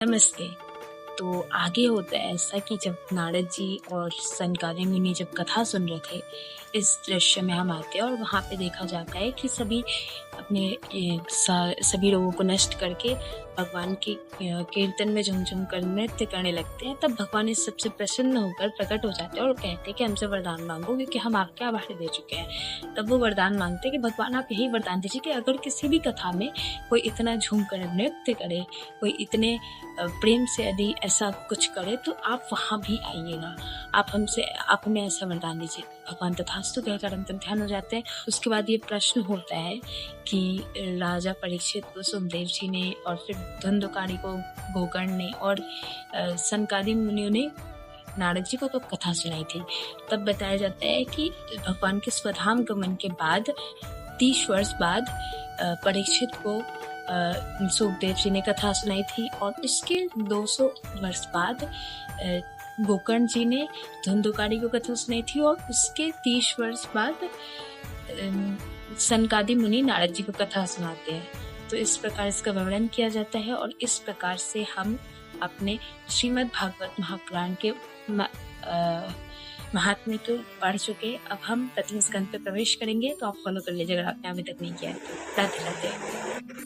नमस्ते। तो आगे होता है ऐसा कि जब नारद जी और सनकादिक मुनि जब कथा सुन रहे थे, इस दृश्य में हम आते हैं और वहाँ पे देखा जाता है कि सभी अपने सभी लोगों को नष्ट करके भगवान के कीर्तन में झूम-झूम कर नृत्य करने लगते हैं। तब भगवान इस सबसे प्रसन्न होकर प्रकट हो जाते हैं और कहते हैं कि हमसे वरदान माँगो क्योंकि हम आपके आभार दे चुके हैं। तब वो वरदान माँगते हैं कि भगवान आप यही वरदान दीजिए कि अगर किसी भी कथा में कोई इतना झूम कर नृत्य करे, कोई इतने प्रेम से यदि ऐसा कुछ करे तो आप वहाँ भी आइएगा। आप हमें ऐसा वरदान दीजिए। भगवान तथास्तु कहकर अंतर्ध्यान ध्यान हो जाते हैं। उसके बाद ये प्रश्न होता है कि राजा परीक्षित को सुखदेव जी ने और फिर धुंधुकारी को गोकर्ण ने और सनकादिक मुनियों ने नारद जी को तो कथा सुनाई थी। तब बताया जाता है कि भगवान के स्वधाम गमन के बाद 30 वर्ष बाद परीक्षित को सुखदेव जी ने कथा सुनाई थी और इसके 200 वर्ष बाद गोकर्ण जी ने धुंधुकारी को कथा सुनाई थी और उसके 30 वर्ष बाद सनकादिक मुनि नारद जी को कथा सुनाते हैं। तो इस प्रकार इसका वर्णन किया जाता है और इस प्रकार से हम अपने श्रीमद् भागवत महापुराण के महात्म्य को पढ़ चुके। अब हम प्रथम स्कंद पे प्रवेश करेंगे, तो आप फॉलो कर लीजिए अगर आपने अभी तक नहीं किया है। राधे राधे।